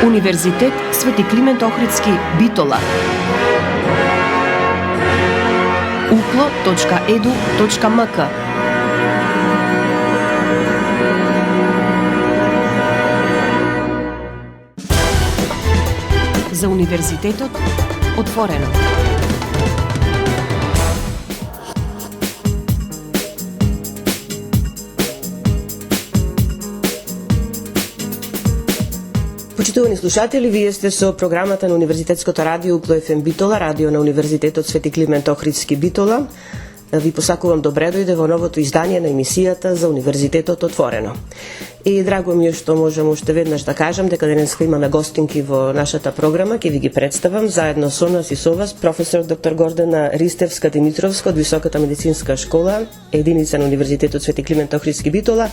Универзитет Свети Климент Охридски, Битола. uklo.edu.mk. За универзитетот отворено. Почитувани слушатели, вие сте со програмата на Универзитетското радио Укло ФМ Битола, радио на Универзитетот Свети Климент Охридски, Битола. Ви посакувам добре дојде во новото издание на емисијата за Универзитетот отворено. И драго ми е што можам уште веднаш да кажам дека денеска имаме гостинки во нашата програма, ќе ви ги представам заедно со нас и со вас професор доктор Гордана Ристевска-Димитровска од Високата медицинска школа, единица на Универзитетот Свети Климент Охридски, Битола,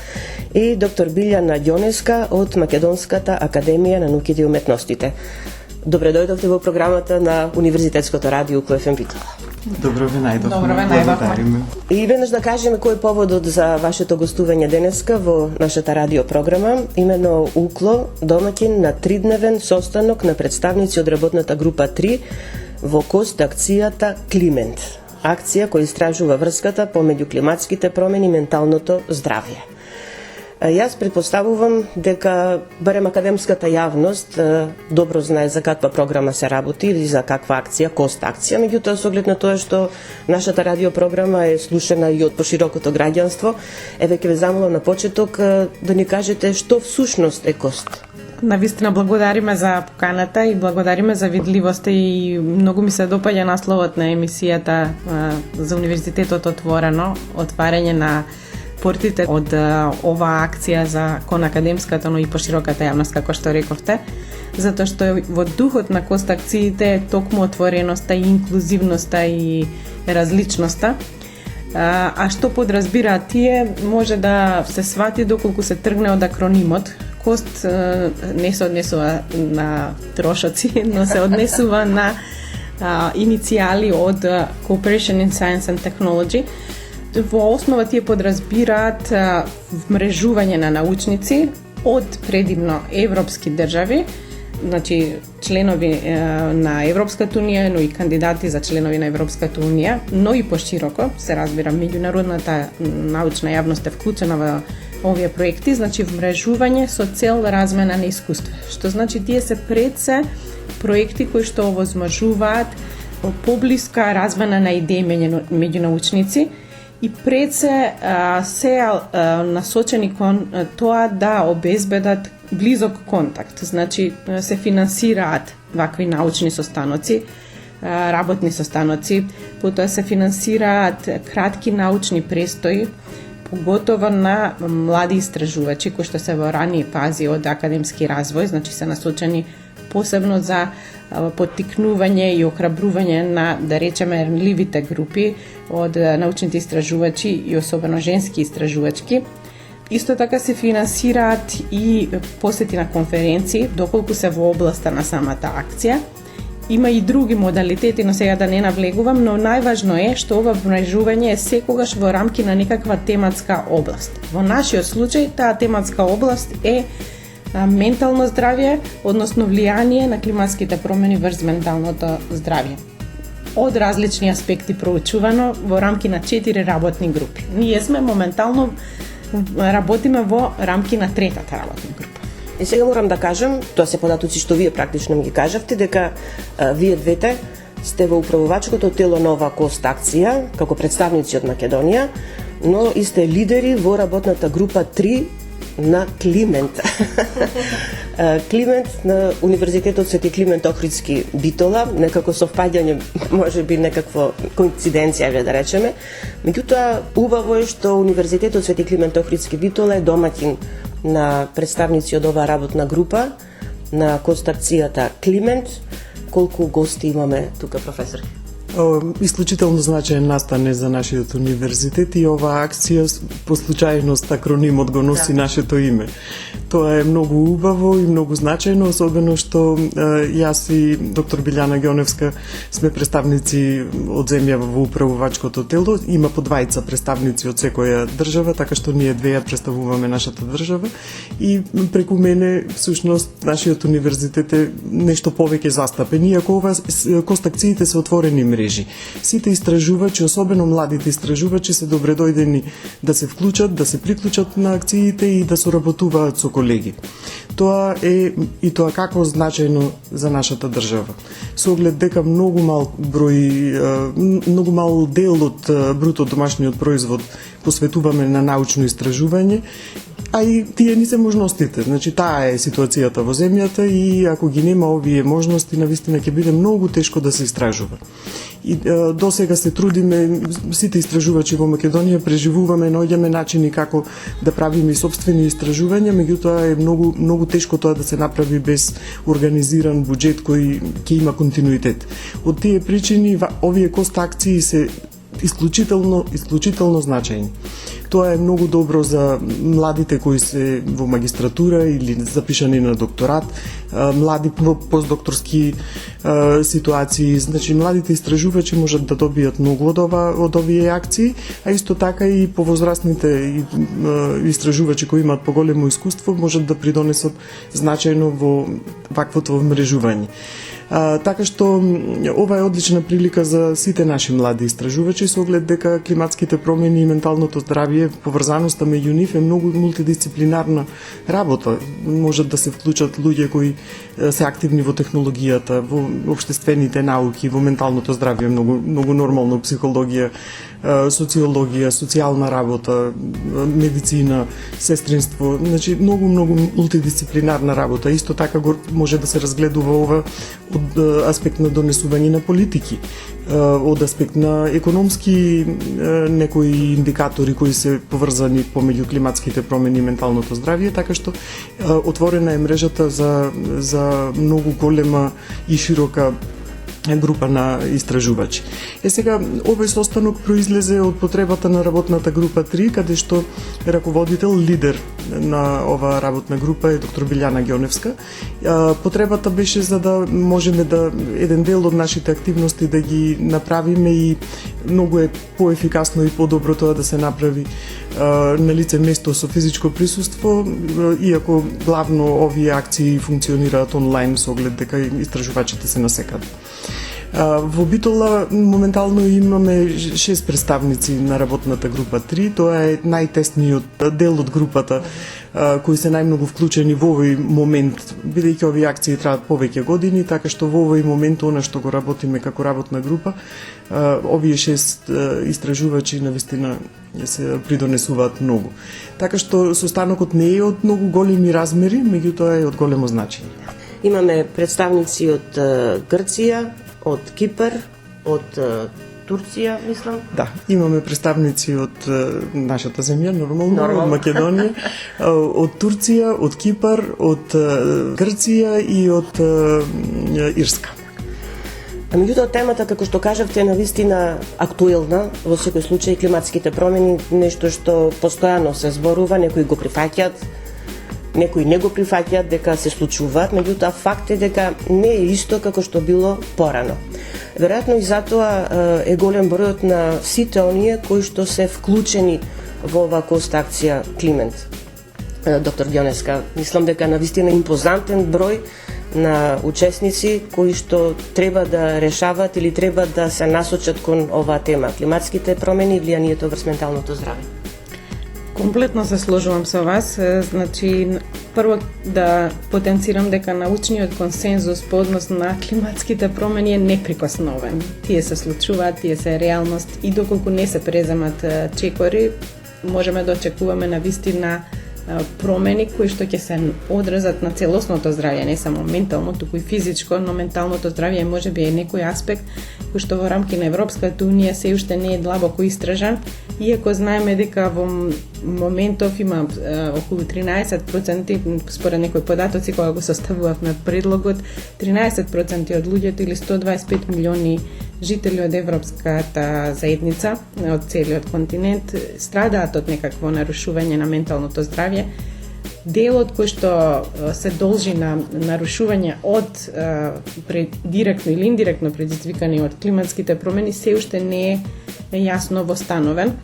и доктор Билјана Ѓонеска од Македонската академија на науките и уметностите. Добре дојдовте во програмата на Универзитетското радио Укло ФМ Битола. Добро ве најдовме. И веднаш да кажеме кој е поводот за вашето гостување денеска во нашата радио програма. Именно Укло, домаќин на тридневен состанок на представници од работната група 3 во КОСТ акцијата Климент. Акција која истражува врската помеѓу климатските промени и менталното здравје. Јас предпоставувам дека барем академската јавност добро знае за каква програма се работи или за каква акција, КОСТ акција, меѓутоа со оглед на тоа што нашата радиопрограма е слушана и од поширокото граѓанство, еве ќе ве замолам на почеток да ни кажете што всушност е КОСТ. Навистина благодариме за поканата и благодариме за видливоста и многу ми се допаѓа насловот на емисијата за Универзитетот отворено, отварање на портите од оваа акција за кон академската, но и пошироката јавност, како што рековте, затоа што во духот на КОСТ акциите е токму отвореноста и инклузивноста и различноста. А што подразбираат тие, може да се свати доколку се тргне од акронимот. КОСТ не се однесува на трошоци, но се однесува на иницијали од Cooperation in Science and Technology. Во основа тие подразбираат вмрежување на научници од предимно европски држави, значи членови на Европската унија, но и кандидати за членови на Европската унија, но и пошироко, се разбира, меѓународната научна јавност е вклучена во овие проекти, значи вмрежување со цел размена на искуство. Што значи тие се пред се проекти кои што овозможуваат поблиска размена на идеи меѓу научници, и пред се насочени кон тоа да обезбедат близок контакт. Значи се финансираат вакви научни состаноци, работни состаноци, потоа се финансираат кратки научни престои, поготово на млади истражувачи кои што се во рании фази од академски развој, значи се насочени посебно за поттикнување и охрабрување на, да речеме, рнливите групи од научните истражувачи и особено женски истражувачки. Исто така се финансираат и посети на конференции, доколку се во областа на самата акција. Има и други модалитети, но сега да не навлегувам, но најважно е што ова вмрежување е секогаш во рамки на некаква тематска област. Во нашиот случај, таа тематска област е ментално здравје, односно влијание на климатските промени врз менталното здравје. Од различни аспекти проучувано во рамки на 4 работни групи. Ние сме моментално работиме во рамки на третата работна група. И сега морам да кажам, тоа се податоци што вие практично ми ги кажавте, дека вие двете сте во управувачкото тело на оваа КОСТ акција, како представници од Македонија, но и сте лидери во работната група 3 на Климент. Климент на Универзитетот Свети Климент Охридски, Битола, некако совпаѓање, може би некаква коинциденција, да речеме. Меѓутоа, убаво е што Универзитетот Свети Климент Охридски, Битола е домаќин на представници од оваа работна група на КОСТ акцијата Климент. Колку гости имаме тука, професор? Исклучително значаен настан за нашиот универзитет и оваа акција по случајност акронимот го носи нашето име. Тоа е многу убаво и многу значајно, особено што јас и доктор Билјана Ѓоневска сме представници од земја во управувачкото тело. Има по двајца представници од секоја држава, така што ние две ја представуваме нашата држава и преку мене всушност нашиот универзитет е нешто повеќе застапен, иако ова костакциите се отворени мрежи. Сите истражувачи, особено младите истражувачи, се добредојдени да се вклучат, да се приклучат на акциите и да соработуваат со колеги. Тоа е и тоа како значајно за нашата држава. Со оглед дека многу мал дел од бруто домашниот производ посветуваме на научно истражување, а и тие не се можностите. Значи, таа е ситуацијата во земјата и ако ги нема овие можности, навистина ќе биде многу тешко да се истражува. И до сега се трудиме, сите истражувачи во Македонија преживуваме, наоѓаме начини како да правиме сопствени истражувања, меѓутоа е многу тешко тоа да се направи без организиран буџет кој ќе има континуитет. Од тие причини овие кост акции се исклучително значајни. Тоа е многу добро за младите кои се во магистратура или запишани на докторат, млади во постдокторски ситуации. Значи, младите истражувачи можат да добијат многу од овие акции, а исто така и повозрастните истражувачи кои имаат поголемо искуство можат да придонесат значајно во ваквото вмрежување. Така што ова е одлична прилика за сите наши млади истражувачи со оглед дека климатските промени и менталното здравје, поврзаноста меѓу нив е многу мултидисциплинарна работа. Можат да се вклучат луѓе кои се активни во технологијата, во општествените науки, во менталното здравје, многу нормално, психологија, социологија, социјална работа, медицина, сестринство, значи многу мултидисциплинарна работа. Исто така може да се разгледува ова од аспект на донесување на политики, од аспект на економски некои индикатори кои се поврзани помеѓу климатските промени и менталното здравје, така што отворена е мрежата за многу голема и широка група на истражувачи. Сега, овој состанок произлезе од потребата на работната група 3, каде што раководител, лидер на оваа работна група е доктор Билјана Ѓоневска. Потребата беше за да можеме да еден дел од нашите активности да ги направиме и многу е поефикасно и подобро тоа да се направи на лице место со физичко присуство, иако главно овие акции функционираат онлайн со оглед дека истражувачите се насекаде. Во Битола моментално имаме 6 представници на работната група 3, тоа е најтесниот дел од групата кои се најмногу вклучени во овој момент, бидејќи овие акции траат повеќе години, така што во овој момент она што го работиме како работна група, овие 6 истражувачи навистина се придонесуваат многу. Така што состанокот не е од многу големи размери, меѓутоа е од големо значење. Имаме представници од Грција, од Кипар, од Турција, мислам. Да, имаме представници од нашата земја, нормално. Од Македонија, од Турција, од Кипар, од Грција и од Ирска. А меѓутоа темата, како што кажавте, е навистина актуелна, во секој случај климатските промени, нешто што постојано се зборува, некои го прифаќаат, некои не го прифаќаат дека се случуваат, меѓутоа факт е дека не е исто како што било порано. Веројатно и затоа е голем бројот на сите оние кои што се вклучени во оваа кост акција Климент. Доктор Ѓоневска, мислам дека навистина импозантен број на учесници кои што треба да решават или треба да се насочат кон оваа тема, климатските промени и влијанието врз менталното здравје. Комплетно се сложувам со вас. Значи, прво да потенцирам дека научниот консензус по однос на климатските промени е неприкосновен. Тие се случуваат, тие се реалност и доколку не се преземат чекори, можеме да очекуваме навистина промени кои што ќе се одразат на целосното здравје, не само ментално, туку и физичко, но менталното здравје можеби е некој аспект кој што во рамки на Европската унија се уште не е длабоко истражан, иако знаеме дека во моментов има околу 13%, според некои податоци кога го составувавме предлогот, 13% од луѓето или 125 милиони жители од европската заедница, од целиот континент, страдаат од некакво нарушување на менталното здравје. Делот кој што се должи на нарушување од директно или индиректно предизвикани од климатските промени се уште не е јасно востановен.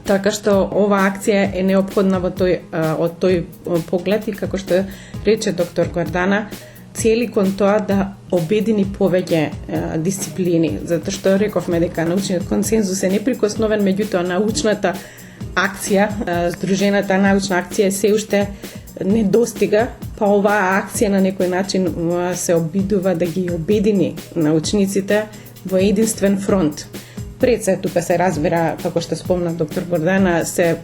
Така што ова акција е неопходна од тој поглед и како што рече доктор Гордана, цели кон тоа да обедини повеќе дисциплини, затоа што рековме дека научниот консензус е неприкосновен, меѓутоа научната акција, здружената научна акција се уште не достига, па оваа акција на некој начин се обидува да ги обедини научниците во единствен фронт. Пред се тука се разбира, како што спомна доктор Гордана, се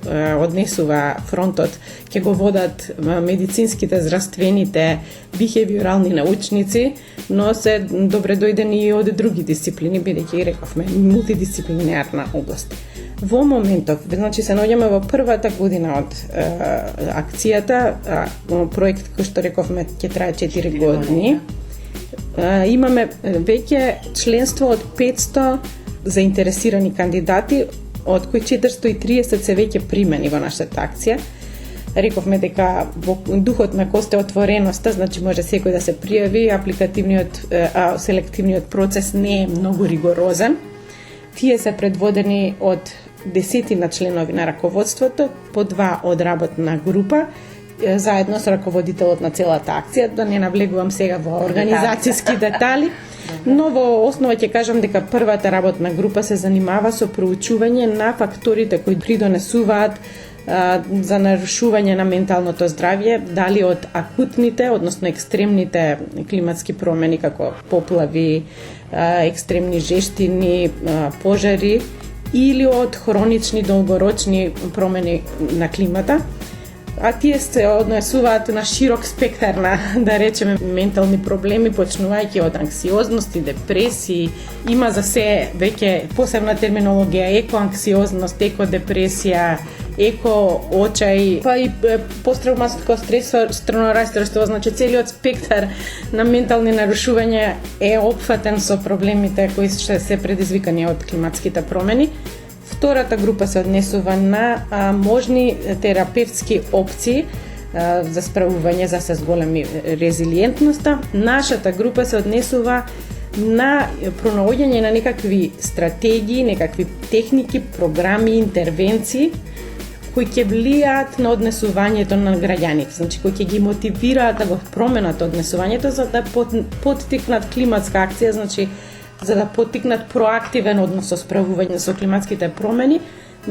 однесува фронтот, ќе го водат медицинските, здравствените, бихевиорални научници, но се добре дојдени и од други дисциплини, бидејќи рековме мултидисциплинарна област. Во моментов, значи се наоѓаме во првата година од акцијата, проект кој што рековме ќе трае 4 години. Имаме веќе членство од 500 заинтересирани кандидати, од кои 430 се веќе примени во нашата акција. Рековме дека во духот на отвореноста, значи може секој да се пријави, селективниот процес не е многу ригорозен. Тие се предводени од 10 членови на раководството, по 2 од работна група, заедно со раководителот на целата акција, да не навлегувам сега во организацијски детали. Но во основа ќе кажам дека првата работна група се занимава со проучување на факторите кои придонесуваат за нарушување на менталното здравје, дали од акутните, односно екстремните климатски промени како поплави, екстремни жештини, пожари, или од хронични долгорочни промени на климата. А тие се однесуваат на широк спектар на, да речеме, ментални проблеми, почнувајќи од анксиозност и депресии. Има за се веќе посебна терминологија: екоанксиозност, екодепресија, еко-очај, па и посттравматско стресорно расстройство. Значи целиот спектар на ментални нарушувања е опфатен со проблемите кои ще се предизвикани од климатските промени. Втората група се однесува на можни терапевтски опции за справување за се зголеми резилиентноста. Нашата група се однесува на пронаоѓање на некакви стратегии, некакви техники, програми, интервенции кои ќе влијаат на однесувањето на граѓаните, значи кои ќе ги мотивираат да го променат однесувањето за да поттикнат климатска акција, значи за да поттикнат проактивен однос со справување со климатските промени,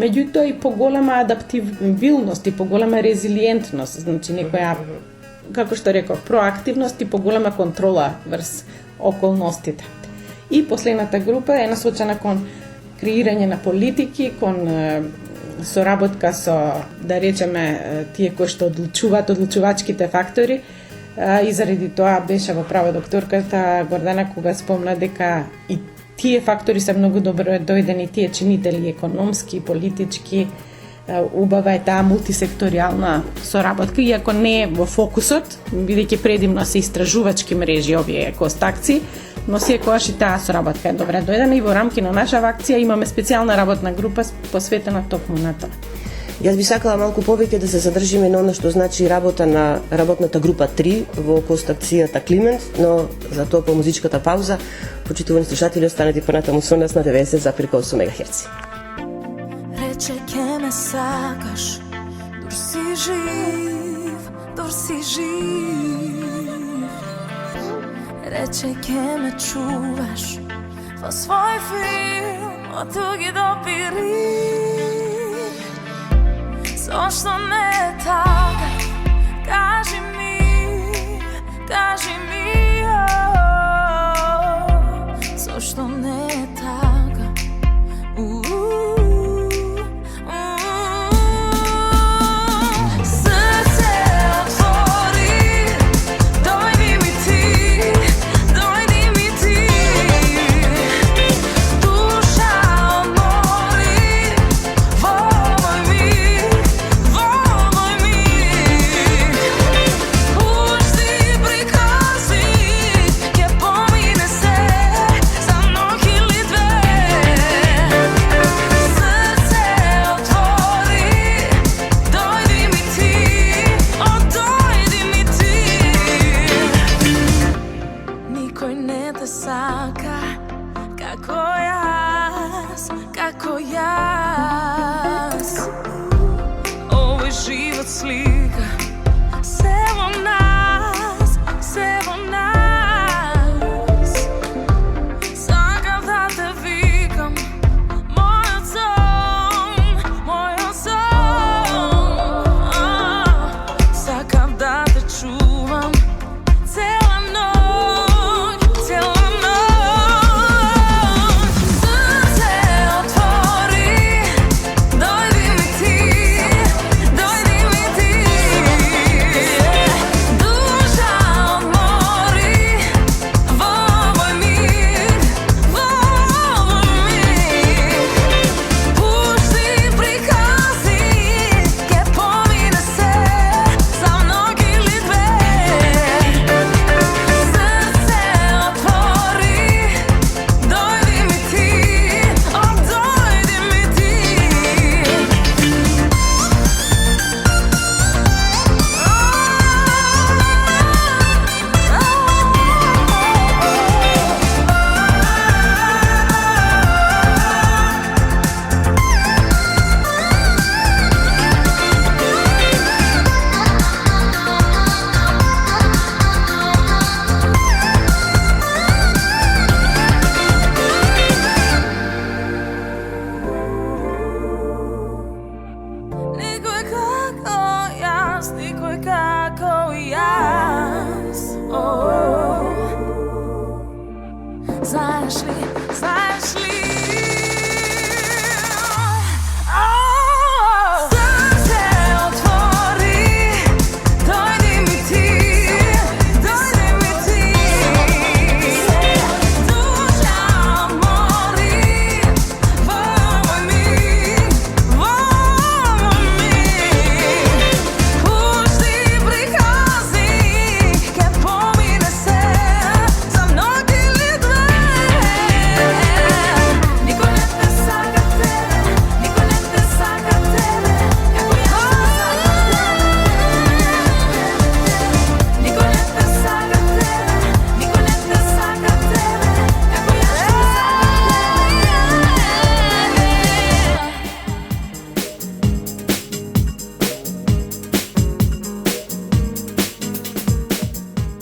меѓутоа и поголема адаптивилност и поголема резилиентност, значи некоја, како што реков, проактивност и поголема контрола врз околностите. И последната група е насочена кон креирање на политики, кон соработка со, да речеме, тие кои што одлучуваат, одлучувачките фактори. И заради тоа беше во право докторката Гордана кога спомна дека и тие фактори се многу добро дојдени, тие чинители економски, политички. Убава е таа мултисекторијална соработка, иако не е во фокусот, бидејќи предимно се истражувачки мрежи овие костакци, но секогаш и таа соработка е добре дојдена и во рамки на нашава акција имаме специјална работна група посветена токму на тоа. Јас би сакала малку повеќе да се задржиме на она што значи работа на работната група 3 во костакцијата Климент, но за тоа по музичката пауза. Почитувани слушатели, останете понатаму со нас на 90,8 МГц. Рече ке ме сакаш, дур си жив, дур си жив. Рече ке ме чуваш во свој филм од туги допири. Зошто не е така? Кажи ми, зошто не е така? Срце отвори, дојди ми ти, душа одмори во мој мир, во мој Знаеш ли?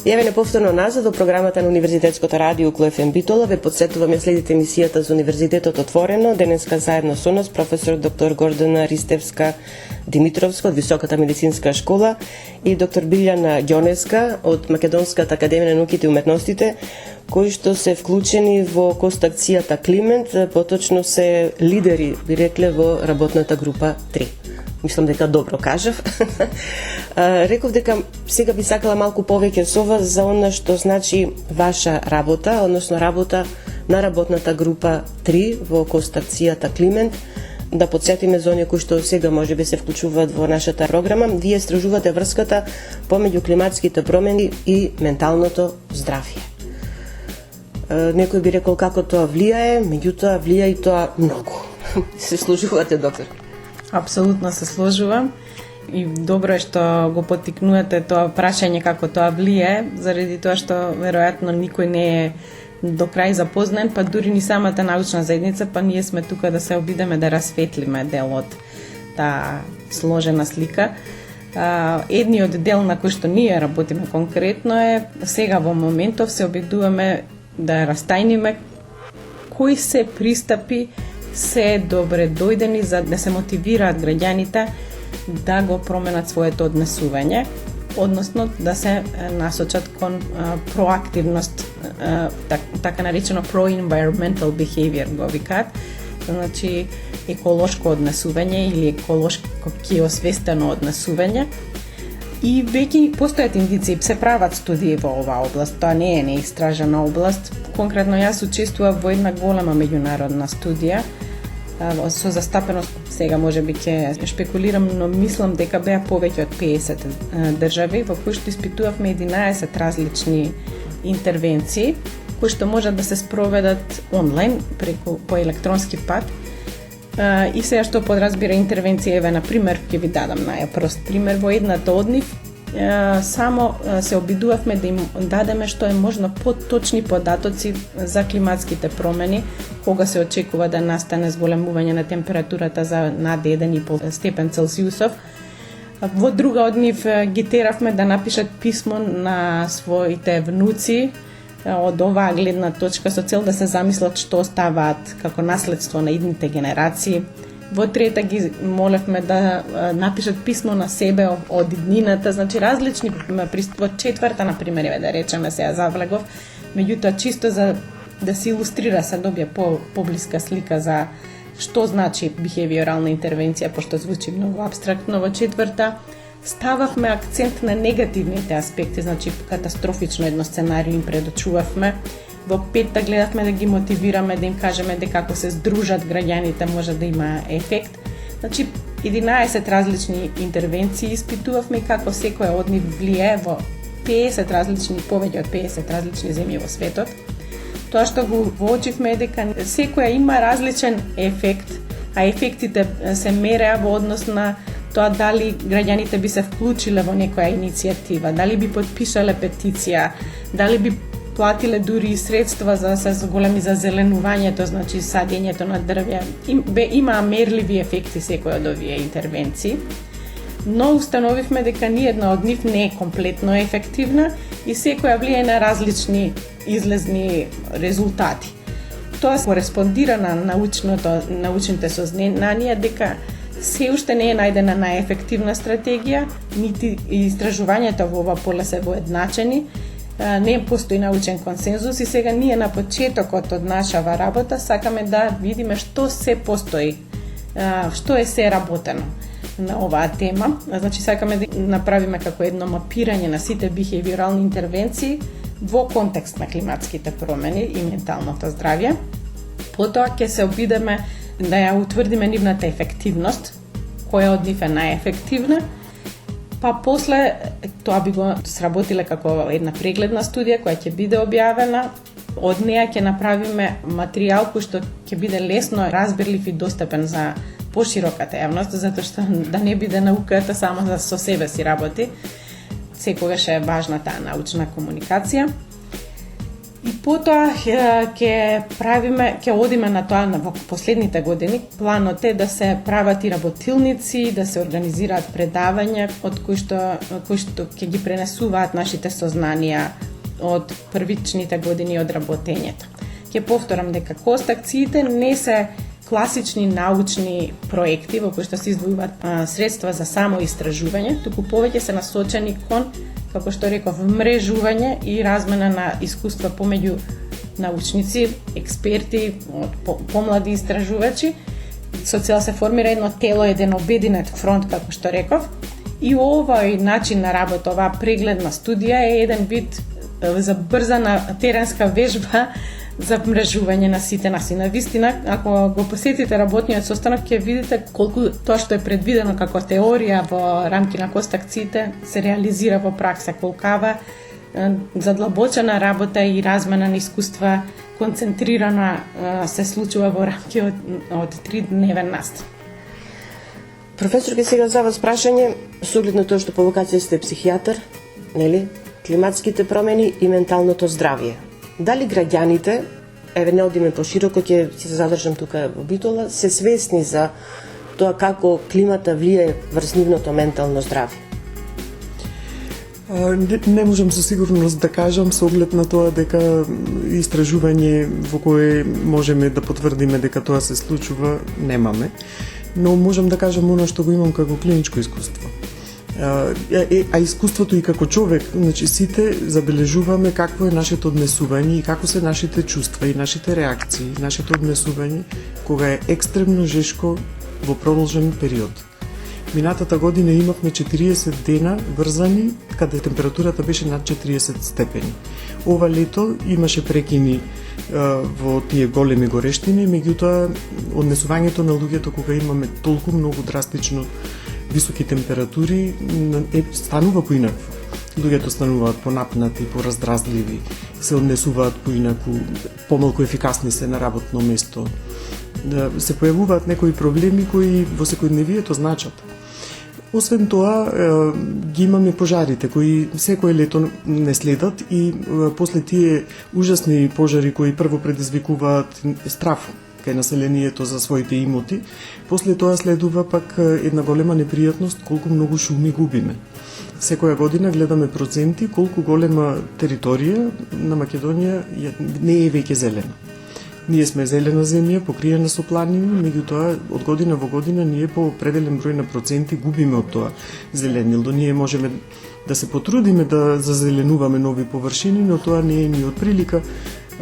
Јавене повторно назад до програмата на Универзитетското радио Укло ФМ Битола. Ве подсетуваме следите емисијата за Универзитетот отворено. Денеска заедно со нас професор доктор Гордана Ристевска Димитровска од Високата медицинска школа и доктор Билјана Ѓонеска од Македонската академија на науките и уметностите, кои што се вклучени во кост-акцијата Климент, поточно се лидери, би рекле, во работната група 3. Мислам дека добро кажав. Реков дека сега би сакала малку повеќе со вас за она што значи ваша работа, односно работа на работната група 3 во кост-акцијата Климент. Да подсетиме за оние кои што сега можеби се вклучуваат во нашата програма. Вие истражувате врската помеѓу климатските промени и менталното здравје. Некој би рекол како тоа влијае, меѓутоа влијае и тоа многу. Се служувате, доктор? Апсолутно се сложувам и добро е што го поттикнувате тоа прашање како тоа влијае, заради тоа што веројатно никој не е до крај запознан, па дури ни самата научна заедница, па ние сме тука да се обидеме да расветлиме дел од таа сложена слика. Едниот дел на кој што ние работиме конкретно е сега во моментов се обидуваме да растајниме кои се пристапи се добре дојдени за да се мотивираат граѓаните да го променат своето однесување, односно да се насочат кон проактивност, така наречено pro-environmental behavior го викаат, значи еколошко однесување или еколошки освестено однесување. И веќе постојат индици, се прават студии во оваа област, тоа не е неистражена област. Конкретно јас учествував во една голема меѓународна студија со застапеност, сега можеби ќе шпекулирам, но мислам дека беа повеќе од 50 држави во кои што испитувавме 11 различни интервенции кои што можат да се спроведат онлайн по електронски пат. И сега што подразбира интервенција, еве на пример ќе ви дадам најпрост пример. Во едната од нив само се обидувавме да им дадеме што е можно поточни податоци за климатските промени, кога се очекува да настане зголемување на температурата за над 1,5 степен Целзиусов. Во друга од нив ги теравме да напишат писмо на своите внуци од оваа гледна точка со цел да се замислат што оставаат како наследство на идните генерации. Во трета ги молевме да напишат писмо на себе од иднината, значи различни во четврта на пример, да речеме сега завлегов, меѓутоа чисто за да се илустрира, се добија поблиска слика за што значи бихевиорална интервенција, пошто звучи многу апстрактно. Во четврта стававме акцент на негативните аспекти, значи катастрофично едно сценарио им предочувавме. Во петта гледавме да ги мотивираме, да им кажеме дека ако се здружат граѓаните може да има ефект. Значи 11 различни интервенции испитувавме и како секоја од нив влијае во 50 различни, повеќе од 50 различни земји во светот. Тоа што го воочивме е дека секоја има различен ефект, а ефектите се мереа во однос на тоа дали граѓаните би се вклучиле во некоја иницијатива, дали би потпишале петиција, дали би платиле дури и средства за се зголеми за зеленувањето, значи садењето на дрвја. Има мерливи ефекти секој од овие интервенции, но установивме дека ниедна од нив не е комплетно ефективна и секоја влијае на различни излезни резултати. Тоа кореспондира на научните сознанија дека се уште не е најдена најефективна стратегија, нити истражувањето во ова поле се воедначени не постои научен консензус и сега ние на почетокот од нашава работа сакаме да видиме што се постои, што е се работено на оваа тема. Значи сакаме да направиме како едно мапирање на сите бихевиорални интервенции во контекст на климатските промени и менталното здравје. Потоа ќе се обидеме да ја утврдиме нивната ефективност, која од нив е најефективна, па после тоа би го сработиле како една прегледна студија која ќе биде објавена. Од неја ќе направиме материјал кој што ќе биде лесно разбирлив и достапен за пошироката јавност, затоа што да не биде науката само за со себе си работи. Секогаш е важна таа научна комуникација. И потоа ќе одиме на тоа во последните години. Планот е да се прават и работилници, да се организираат предавања од кои што ќе ги пренесуваат нашите сознанија од првичните години од работењето. Ќе повторам дека кост-акциите не се класични научни проекти во кои што се издвојуваат средства за само истражување, туку повеќе се насочени кон, како што реков, мрежување и размена на искуства помеѓу научници, експерти, помлади истражувачи, со цел се формира едно тело, еден обединет фронт, како што реков. И овој начин на работа, оваа прегледна студија е еден вид забрзана теренска вежба за мрежување на сите нас. И навистина, ако го посетите работниот состанок, ќе видите колку тоа што е предвидено како теорија во рамки на кост-акциите се реализира во пракса, колкава задлабочена работа и размена на искуства концентрирана се случува во рамки од 3-дневен настан. Професорке, сега за вас прашање, со оглед на тоа што по вокација сте психијатар, нели? Климатските промени и менталното здравје. Дали граѓаните, не одиме пошироко, ќе се задржам тука во Битола, се свесни за тоа како климата влијае врз нивното ментално здравје? Не можам со сигурност да кажам со оглед на тоа дека истражување во кое можеме да потврдиме дека тоа се случува немаме, но можам да кажам оно што го имам како клиничко искуство. А искуството и како човек, значи сите забележуваме какво е нашето однесување и како се нашите чувства и нашите реакции, нашето однесување кога е екстремно жешко во продолжен период. Минатата година имавме 40 дена врзани каде температурата беше над 40 степени. Ова лето имаше прекини во тие големи горештини, меѓутоа однесувањето на луѓето кога имаме толку многу драстично високи температури станува поинаку. Луѓето стануваат понапнати, пораздразливи, се однесуваат поинаку, помалку ефикасни се на работно место. Се појавуваат некои проблеми кои во секојдневието значат. Освен тоа, ги имаме пожарите кои секој лето не следат и после тие ужасни пожари кои прво предизвикуваат страф кај населението за своите имоти, после тоа следува пак една голема непријатност колку многу шуми губиме. Секоја година гледаме проценти колку голема територија на Македонија не е веќе зелена. Ние сме зелена земја, покриена со планини, меѓутоа од година во година ние по определен број на проценти губиме од тоа зеленило. Ние можеме да се потрудиме да зазеленуваме нови површини, но тоа не е ни од прилика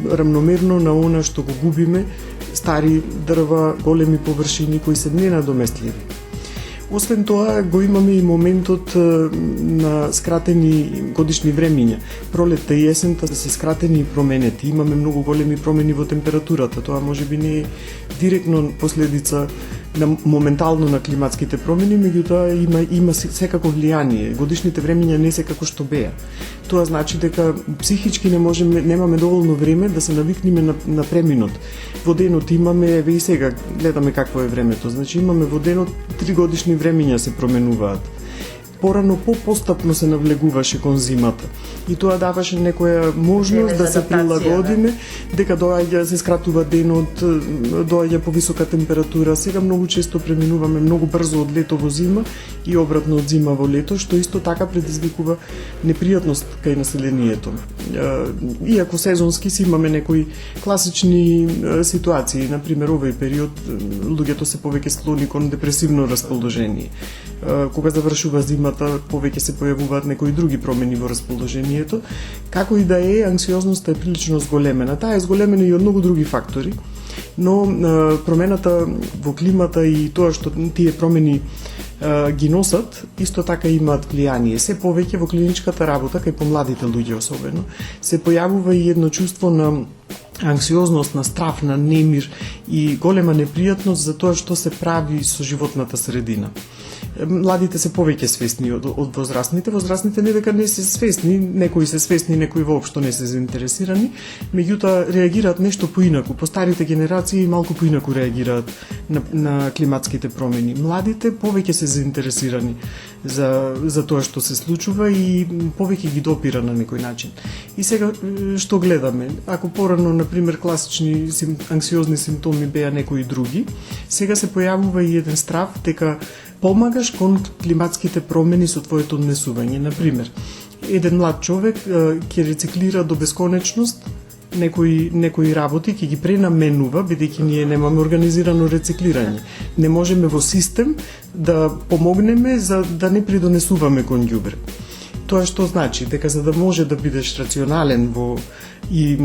рамномерно на она што го губиме, стари дрва, големи површини кои се ненадоместливи. Освен тоа, го имаме и моментот на скратени годишни времиња. Пролетта и есента се скратени и променети. Имаме многу големи промени во температурата. Тоа можеби не е директно последица моментално на климатските промени, меѓутоа има секако влијание. Годишните времиња не се како што беа. Тоа значи дека психички немаме доволно време да се навикнеме на преминот. Во денот имаме, еве и сега гледаме какво е времето. Значи имаме во денот 3 годишни времиња се променуваат. Порано постапно се навлегуваше кон зимата и тоа даваше некоја можност да се прилагодиме, дека се скратува денот, доаѓа повисока температура. Сега многу често преминуваме многу брзо од лето во зима и обратно од зима во лето, што исто така предизвикува непријатност кај населението. Иако сезонски си имаме некои класични ситуации, например овој период луѓето се повеќе склони кон депресивно расположение. кога завршува зимата, повеќе се појавуваат некои други промени во расположението. Како и да е, анксиозноста е прилично зголемена. Таа е зголемена и од многу други фактори, но промената во климата и тоа што тие промени ги носат, исто така имаат влијание. Се повеќе во клиничката работа, кај помладите луѓе особено, се појавува и едно чувство на анксиозност, на страф, на немир и голема непријатност за тоа што се прави со животната средина. Младите се повеќе свесни од возрастните. Возрастните не дека не се свесни, некои се свесни, некои воопшто не се заинтересирани, меѓутоа реагираат нешто поинаку. Постарите генерации малку поинаку реагираат на климатските промени. Младите повеќе се заинтересирани за тоа што се случува и повеќе ги допира на некој начин. И сега што гледаме? Ако порано, например, класични анксиозни симптоми беа некои други, сега се појавува и еден страв дека помагаш кон климатските промени со твоето однесување. Например, еден млад човек ќе рециклира до бесконечност некои работи, ќе ги пренаменува, бидејќи ние немаме организирано рециклирање. Не можеме во систем да помогнеме за да не придонесуваме кон ѓубре. Тоа што значи дека за да може да бидеш рационален и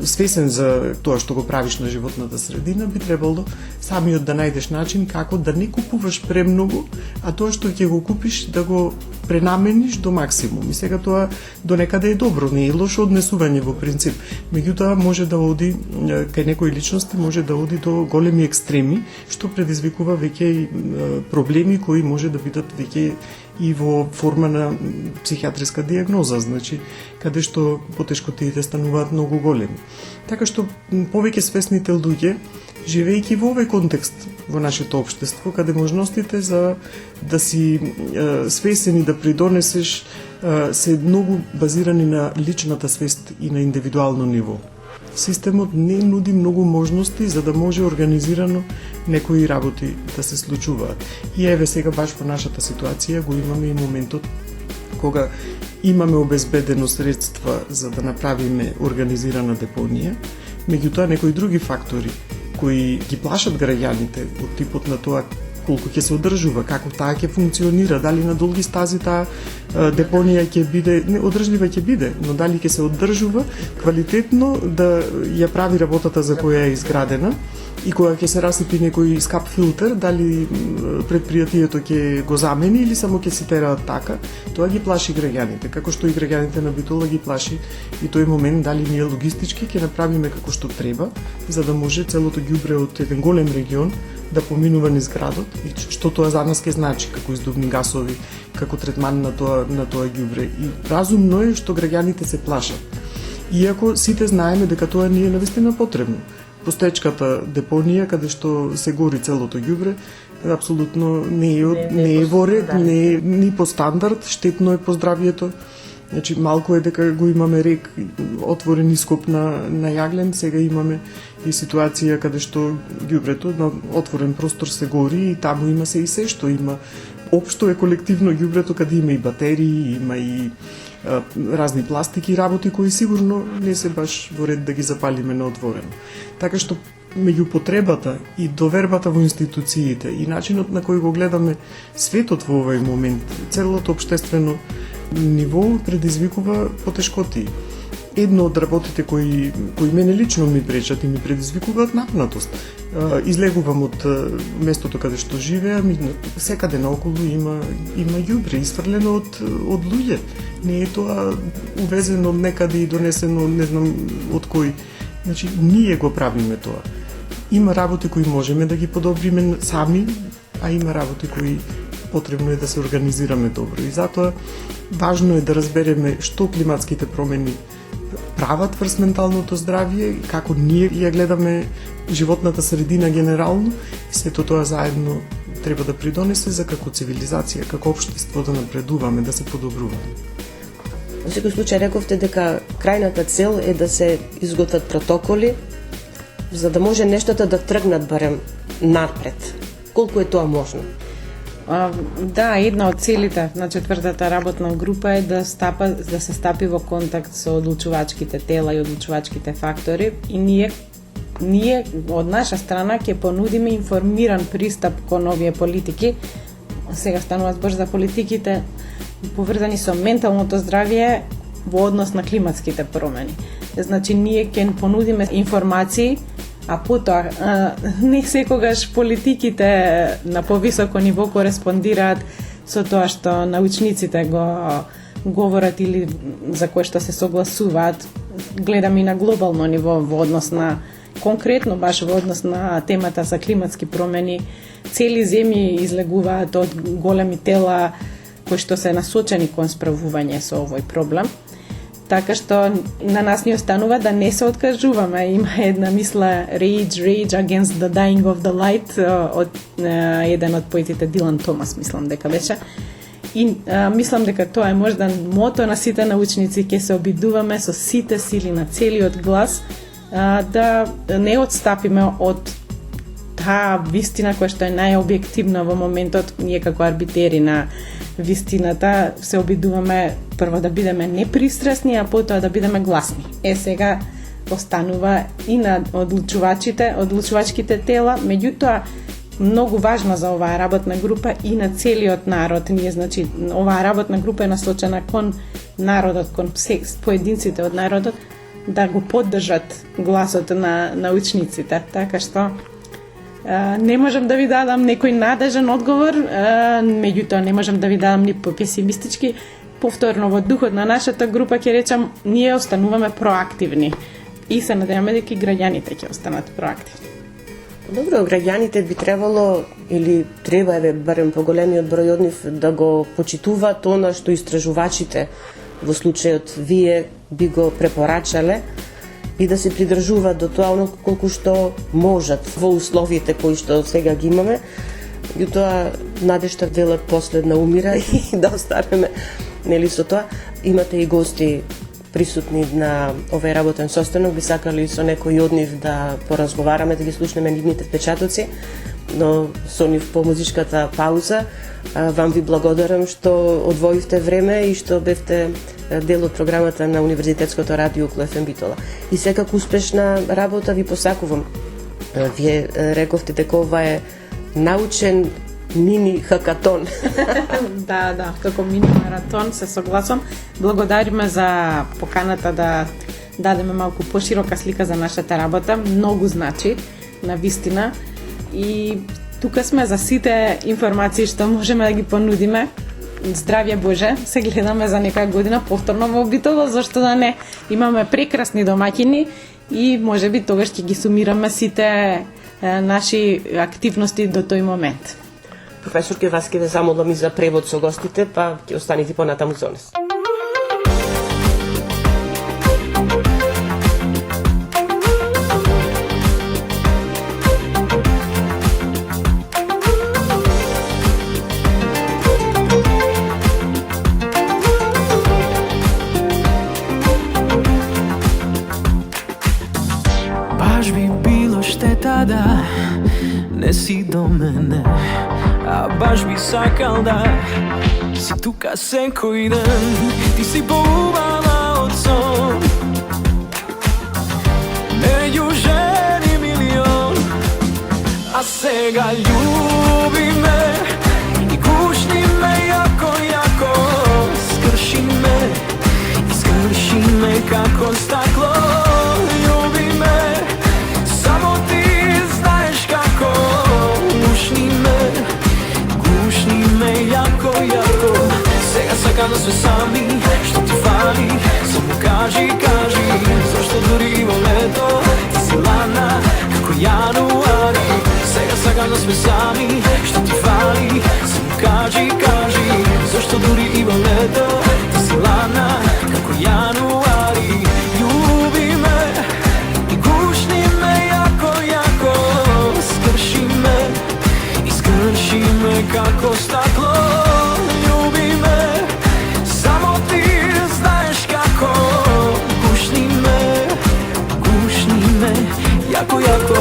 свесен за тоа што го правиш на животната средина, би требало самиот да најдеш начин како да не купуваш премногу, а тоа што ќе го купиш да го пренамениш до максимум. И сега тоа до некаде е добро, не е лошо однесување во принцип. Меѓутоа може да оди кај некои личности може да оди до големи екстреми, што предизвикува веќе проблеми кои може да бидат веќе и во форма на психијатриска диагноза, значи каде што потешкотиите стануваат многу големи. Така што повеќе свесните луѓе, живејќи во овој контекст во нашето општество, каде можностите за да си свесен и да придонесеш се многу базирани на личната свест и на индивидуално ниво. Системот не нуди многу можности за да може организирано некои работи да се случуваат. И еве сега баш во нашата ситуација го имаме и моментот кога имаме обезбедено средства за да направиме организирана депонија, меѓутоа некои други фактори кои ги плашат граѓаните од типот на тоа колку ќе се одржува, како таа ќе функционира, дали на долги стази таа депонија ќе биде, не одржлива ќе биде, но дали ќе се одржува квалитетно да ја прави работата за која е изградена и кога ќе се расипи некој скап филтер, дали предпријатието ќе го замени или само ќе се тераат така, тоа ги плаши граѓаните, како што и граѓаните на Битола ги плаши и тој момент дали ние логистички ќе направиме како што треба, за да може целото ѓубре од еден голем регион да поминува низ градот и што тоа за нас ќе значи, како издувни гасови, како третман на тоа ѓубре. И разумно е што граѓаните се плашат. Иако сите знаеме дека тоа не е навистина потребно. Постоечката депонија каде што се гори целото ѓубре, апсолутно не е во ред, не е ни по стандард, штетно е по здравјето. Значи малку е дека го имаме рек отворен ископ на јаглен, сега имаме и ситуација каде што ѓубрето на отворен простор се гори и таму има се и се што има. Општо е колективно ѓубрето каде има и батерии, има и разни пластики работи кои сигурно не се баш во ред да ги запалиме на отворено. Така што меѓу потребата и довербата во институциите и начинот на кој го гледаме светот во овој момент, целото општествено ниво предизвикува потешкоти. Едно од работите кои мене лично ми пречат и ми предизвикуваат напнатост. Излегувам од местото каде што живеам и секаде наоколу има ѓубре изфрлено од луѓе. Не е тоа увезено некаде и донесено не знам од кој. Значи ние го правиме тоа. Има работи кои можеме да ги подобриме сами, а има работи кои потребно е да се организираме добро. И затоа важно е да разбереме што климатските промени прават врз менталното здравје, како ние ја гледаме животната средина генерално, и сето тоа заедно треба да придонесе за како цивилизација, како општество да напредуваме, да се подобруваме. Во секој случај рековте дека крајната цел е да се изготват протоколи за да може нештата да тргнат барем напред. Колку е тоа можно? Да, една од целите на четвртата работна група е да се стапи во контакт со одлучувачките тела и одлучувачките фактори и ние од наша страна ќе понудиме информиран пристап кон овие политики сега станува збор за политиките поврзани со менталното здравје во однос на климатските промени. Значи, ние ќе понудиме информации, а потоа не секогаш политиките на повисоко ниво кореспондираат со тоа што научниците го говорат или за кое што се согласуваат. Гледам и на глобално ниво во однос на конкретно баш во однос на темата за климатски промени. Цели земји излегуваат од големи тела кои што се насочени кон справување со овој проблем. Така што на нас ни останува да не се откажуваме. Има една мисла Rage Against the Dying of the Light од еден од поетите Дилан Томас, мислам дека беше. И мислам дека тоа е можда мото на сите научници, ќе се обидуваме со сите сили на целиот глас да не отстапиме од таа вистина која што е најобјективна во моментот. Ние како арбитери на вистината се обидуваме прво да бидеме непристрасни, а потоа да бидеме гласни. Сега останува и на одлучувачките тела, меѓутоа многу важно за оваа работна група и на целиот народ. Ние, значи, оваа работна група е насочена кон народот, кон поединците од народот, да го поддржат гласот на научниците. Така што не можам да ви дадам некој надежен одговор, меѓутоа не можам да ви дадам ни песимистички. Повторно, во духот на нашата група ќе речам, ние остануваме проактивни и се надеваме дека и граѓаните ќе останат проактивни. Добро, граѓаните би требало, или треба барем поголемиот број од нив, да го почитуваат она што истражувачите во случајот вие би го препорачале и да се придржуваат до тоа оно колку што можат во условите кои што сега ги имаме. Јутоа надежта велат последна умира и да останеме нели со тоа. Имате и гости присутни на овој работен состанок, би сакали со некој од нив да поразговараме, да ги слушнеме нивните впечатоци, но со нив по музичката пауза. Вам ви благодарам што одвоивте време и што бевте дел од програмата на Универзитетското радио УКЛО ФМ Битола. И секако успешна работа ви посакувам. Вие рековте дека ова е научен мини хакатон. Да, како мини маратон, се согласам. Благодариме за поканата да дадеме малку поширока слика за нашата работа. Многу значи, на вистина. И тука сме за сите информации што можеме да ги понудиме. Здравје Боже, се гледаме за некоја година повторно во Битола, зашто да не. Имаме прекрасни домаќини и можеби тогаш ќе ги сумираме сите наши активности до тој момент. Професор, ке вас ке ве замолам и за превод со гостите, па ќе останете понатаму со нас. Баш би било штета да не си до мене, а баш би сакал да си тука секој ден. Ти си поубава од сон меѓу жени милион, а сега љуби ме и гушни ме јако, јако. Скрши ме како стакло. Љуби ме, само ти знаеш како. Гушни ме јако, јако. Сега сакам да сме сами, што ти фали, само кажи, зашто дури во лето ти си ладна како јануари. Сега сакам да сме сами, што ти фали, само кажи, зашто дури и во лето ти си ладна како јануари. Љуби ме и гушни ме јако, јако. Скрши ме како стакло. Љуби ме, само ти знаеш како. Гушни ме јако, јако.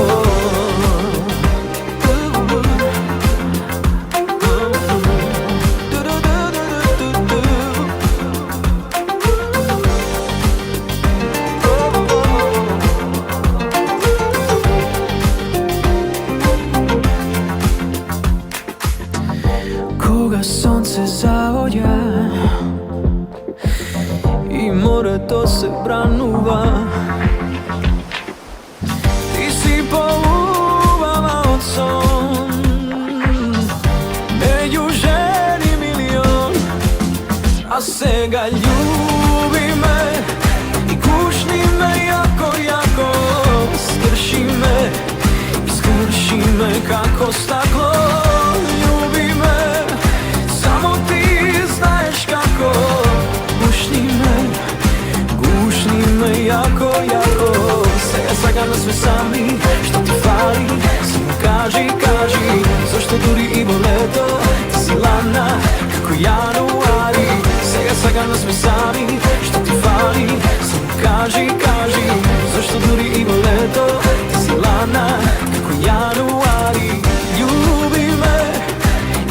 лето се бранува. Ти си поубава од сон, меѓу жени милион, а сега љуби ме и кушни ме јако, јако. Скрши ме како стакло, љуби ме, само ти знаеш како. Гушни ме јако, јако. Сега сакаме сме сами, што ти фали, само кажи, кажи. Зошто дури и во лето ти си ладна како јануари. Сега сакаме сме сами, што ти фали, само кажи, кажи. Зошто дури и во лето ти си ладна како јануари. Љуби ме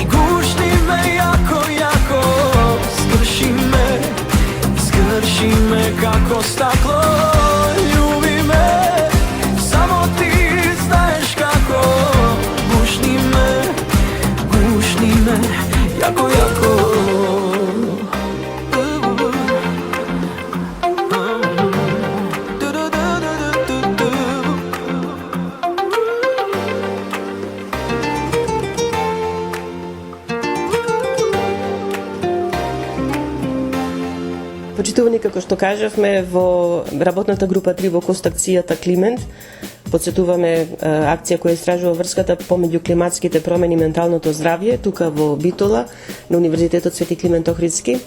и гушни ме јако, јако. Скрши ме како стакло, љуби ме, само ти знаеш како. Гушни ме јако, јако. Почитувани, како што кажавме, во работната група 3 во констакцијата Климент подсетуваме акција која истражува врската помеѓу климатските промени и менталното здравје тука во Битола на Универзитетот Свети Климент Охридски.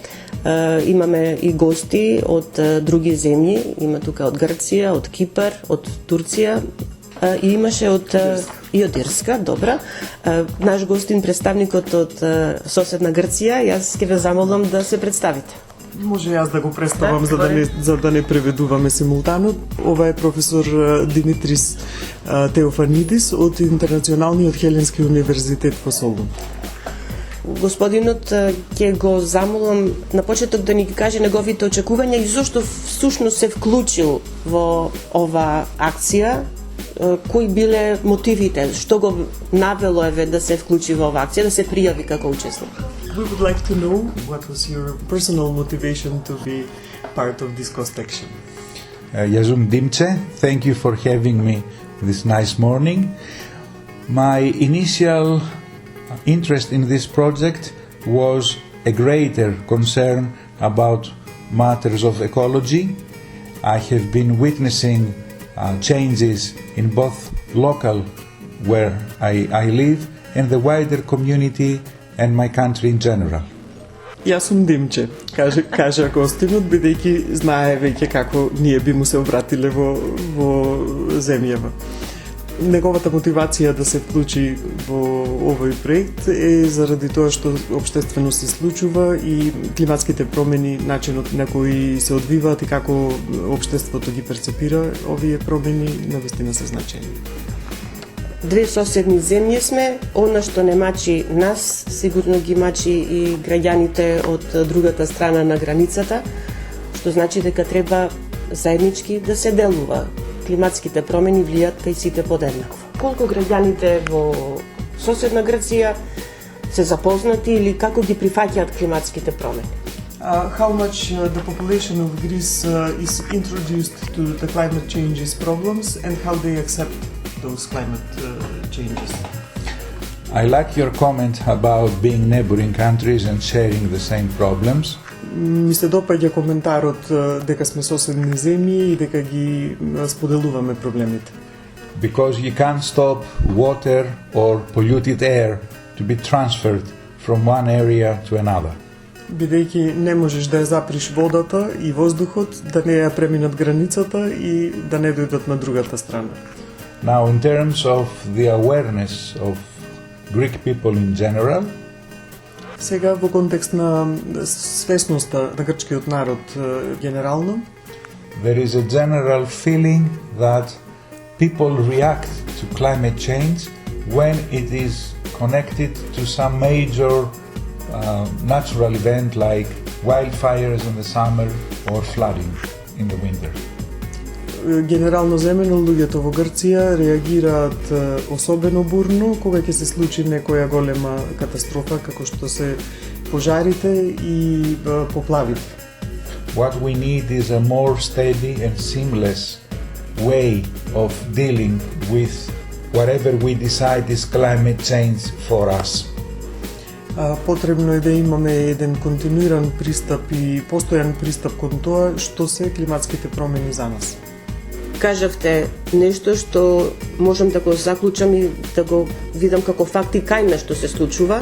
Имаме и гости од други земји, има тука од Грција, од Кипар, од Турција и имаше од Ирска, добра. Наш гостин, представникот од соседна Грција, јас ќе ве замолам да се представите. Може јас да го представам за да не преведуваме симултано. Ова е професор Димитрис Теофанидис од Интернационалниот Хеленски универзитет во Солун. Господинот ќе го замолам на почеток да ни каже неговите очекувања и зошто всушност се вклучил во ова акција, кои биле мотивите, што го навело да се вклучи во ова акција, да се пријави како учесник. We would like to know what was your personal motivation to be part of this cost action. Yazum Dimce, thank you for having me this nice morning. My initial interest in this project was a greater concern about matters of ecology. I have been witnessing changes in both local where I live and the wider community and my country in general. Јас сум Димче, кажа гостинот, бидејќи знае веќе како ние би му се обратиле во земјава. Неговата мотивација да се вклучи во овој проект е заради тоа што општествено се случува и климатските промени, начинот на кој се одвиваат и како општеството ги перцепира овие промени навистина се значени. Две соседни земји сме, она што не мачи нас, сигурно ги мачи и граѓаните од другата страна на границата, што значи дека треба заеднички да се делува. Климатските промени влијат кај сите подеднакво. Колку граѓаните во соседна Грција се запознати или како ги прифаќаат климатските промени? How much the population of Greece is introduced to the climate changes problems and how they accept those climate changes? I like your comment about being neighboring countries and sharing the same problems. Ми се допаѓа коментарот дека сме соседни земји и дека ги споделуваме проблемите. Because you can't stop water or polluted air to be transferred from one area to another. Бидејќи не можеш да ја заприш водата и воздухот, да не ја преминат границата и да не дојдат на другата страна. Now, in terms of the awareness of Greek people in general, сега во контекст на свесноста на грчкиот народ генерално, there is a general feeling that people react to climate change when it is connected to some major natural event like wildfires in the summer or flooding in the winter. Генерално земено луѓето во Грција реагираат особено бурно кога ќе се случи некоја голема катастрофа како што се пожарите и поплавите. what we need is a more steady and seamless way of dealing with whatever we decide is climate change for us. Потребно е да имаме еден континуиран пристап и постојан пристап кон тоа што се климатските промени за нас. Кажавте нешто што можам да го заклучам и да го видам како факт и кај нас што се случува.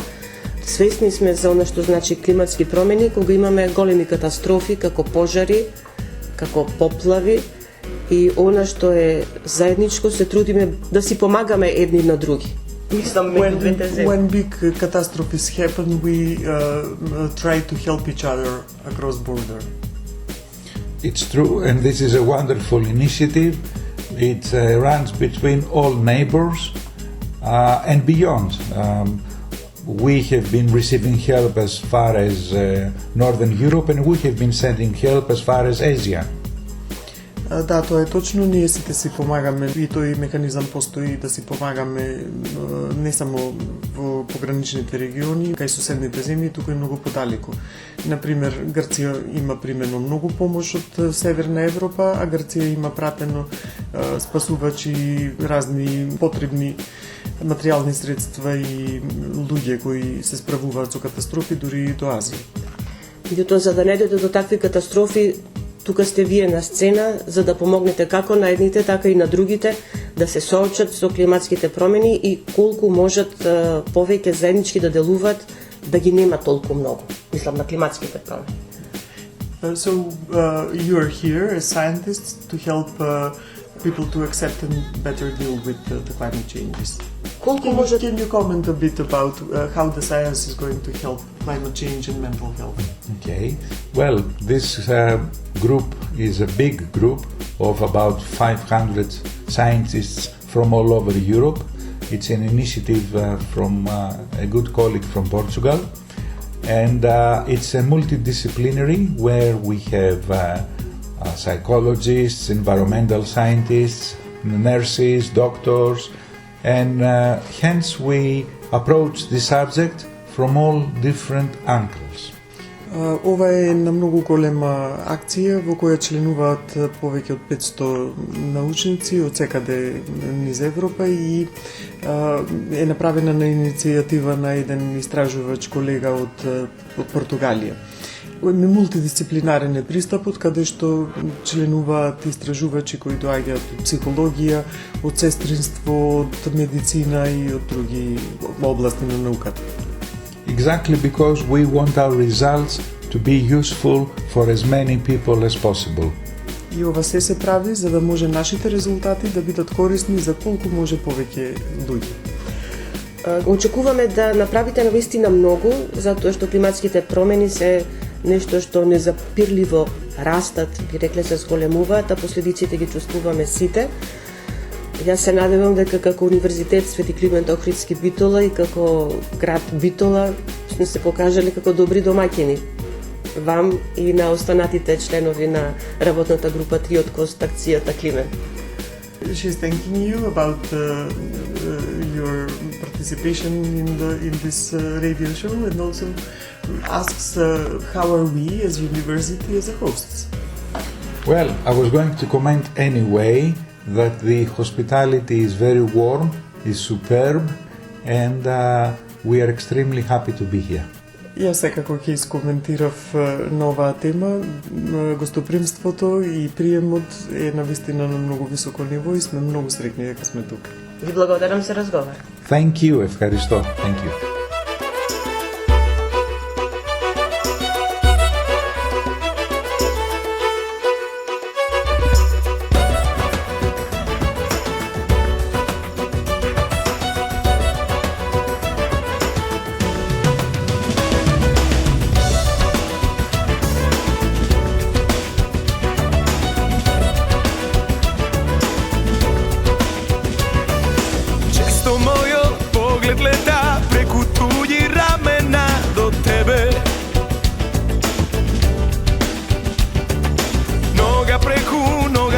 Свесни сме за она што значи климатски промени, кога имаме големи катастрофи како пожари, како поплави и она што е заедничко се трудиме да си помагаме едни на други. When big catastrophes happen, we try to help each other across border. It's true, and this is a wonderful initiative. It runs between all neighbors and beyond. We have been receiving help as far as Northern Europe, and we have been sending help as far as Asia. Да, тоа е точно, ние сите си помагаме и тој механизам постои да си помагаме не само во пограничните региони, кај соседните земји, туку и многу подалеку. Например, Грција има примено многу помош од Северна Европа, а Грција има пратено спасувачи, разни потребни материјални средства и луѓе кои се справуваат со катастрофи дури и до Азија. Меѓутоа, за да не дојде до такви катастрофи, тука сте вие на сцена за да помогнете како на едните, така и на другите да се соочат со климатските промени и колку можат повеќе заеднички да делуваат да ги нема толку многу. Мислам на климатските промени. So you are here as scientists to help people to accept and better deal with the climate changes. Can you comment a bit about how the science is going to help climate change and mental health? Okay. Well, this group is a big group of about 500 scientists from all over Europe. It's an initiative from a good colleague from Portugal. And it's a multidisciplinary where we have psychologists, environmental scientists, nurses, doctors, and hence we approach the subject from all different angles. Ова е една многу голема акција во која членуваат повеќе од 500 научници од секаде низ Европа и е направена на иницијатива на еден истражувач колега од Португалија. Мултидисциплинарен е пристапот каде што членуваат истражувачи кои доаѓаат од психологија, од сестринство, од медицина и од други области на науката. Exactly because we want our results to be useful for as many people as possible. И ова се прави за да може нашите резултати да бидат корисни за колку може повеќе луѓе. Очекуваме да направите навистина многу, затоа што климатските промени се нешто што незапирливо растат, би рекле се зголемуваат, а последиците ги чувствуваме сите. Јас се надевам дека како Универзитет Свети Климент Охридски Битола и како град Битола сме се покажали како добри домаќини вам и на останатите членови на работната група 3 од акцијата Климент. She's thanking you about your participation in this radio show and also asks how are we as university as a hosts. Well, I was going to comment anyway that the hospitality is very warm, is superb, and we are extremely happy to be here. Јас секако ќе искоментирав на оваа тема. Гостопримството и приемот е навистина на многу високо ниво и сме многу среќни дека сме тука. Ви благодарам за разговор. Thank you, ευχαριστώ. Thank you.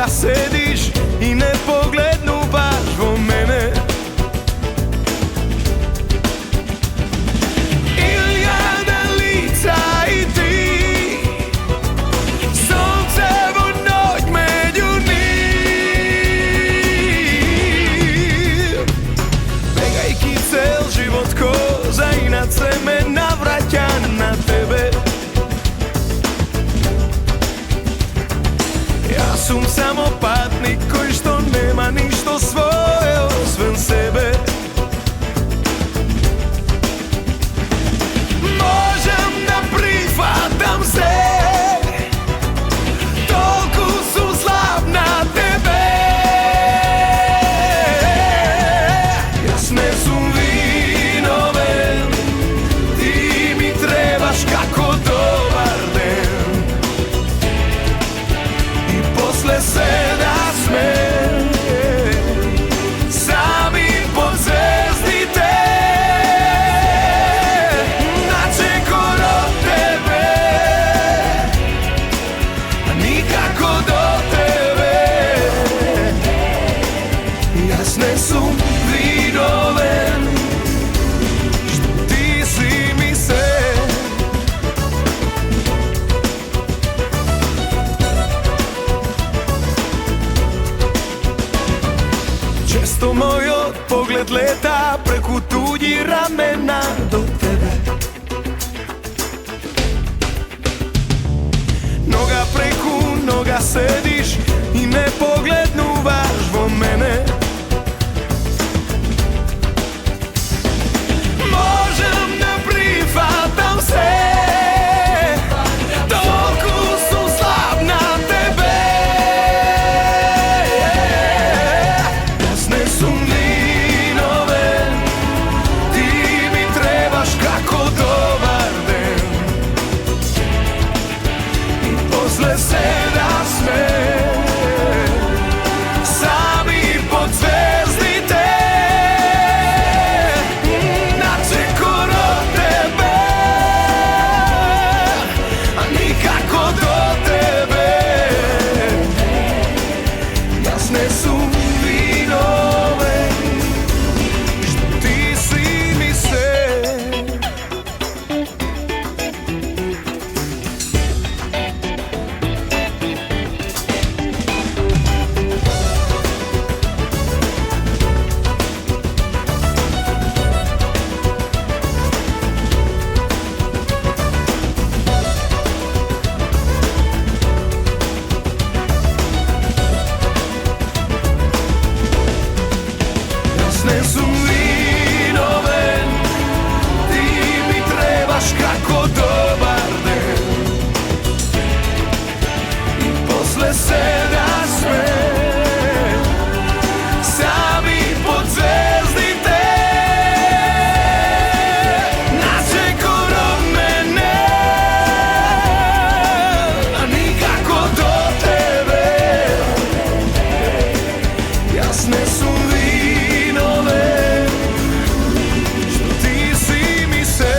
Sediš i ne poglednuvaš vo mene. Iljada lica i ti, Сум само патник кој што нема ништо свое освен себе. Можам да прифатам се, толку сум слаб на тебе. Јас не сум виновен, ти ми требаш како добар ден. И после се да сме сами под звездите, начекор од тебе, а никако до тебе. Јас не сум виновен, што ти си ми се. Често мојот поглед лета преку туѓи рамена до тебе. Нога преку нога седиш и не погледнуваш во мене. Можам да прифатам се, толку сум слаб на тебе. Јас не сум виновен, ти ми требаш како добар ден. И после се да сме сами под звездите, начекор од тебе, а никако до тебе. Јас не сум виновен, што ти си ми се. Јас не сум виновен, ти ми требаш како добар ден. И после се да сме сами под звездите, начекор од мене, а никако до тебе. Јас не сум виновен, што ти си ми се.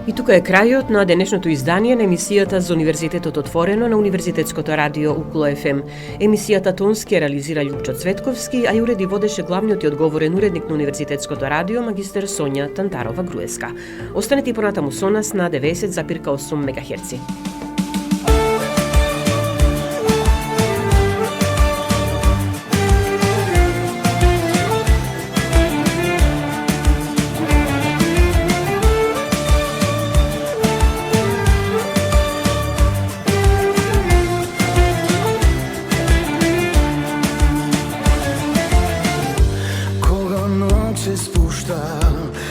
И тука е крајот на денешното издание на емисијата за Универзитетот отворено на Универзитетското радио Укуло ФМ. Емисијата тонски ја реализира Љупчо Цветковски, а ја уреди водеше главниот и одговорен уредник на Универзитетското радио магистер Сонја Тантарова-Груеска. Останете и понатаму со нас на 90,8 МГц. Кога ноќ се спушта,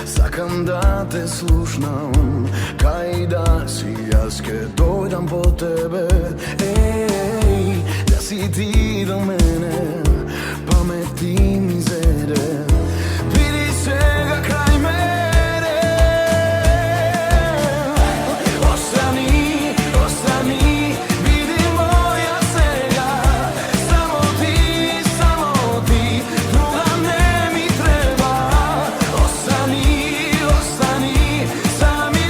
сакам да те слушнам. Кај да си, јас ке дојдам по тебе. Еј, да си ти до мене, памети ми зеде. Биди сега крај мене. Остани, остани, биди моја сега. Само ти, друга не ми треба. Остани, остани, сами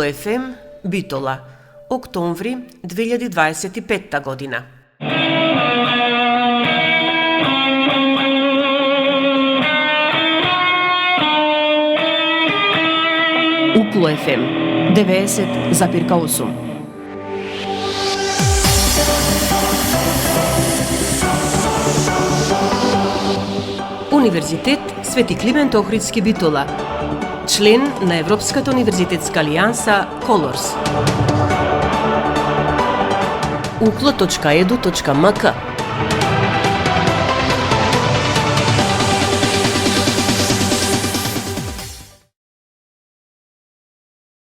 Укло ФМ, Битола, октомври 2025 година. Укло ФМ 90,8. Универзитет Свети Климент Охридски Битола, член на Европската универзитетска алијанса Колорс. uklo.edu.mk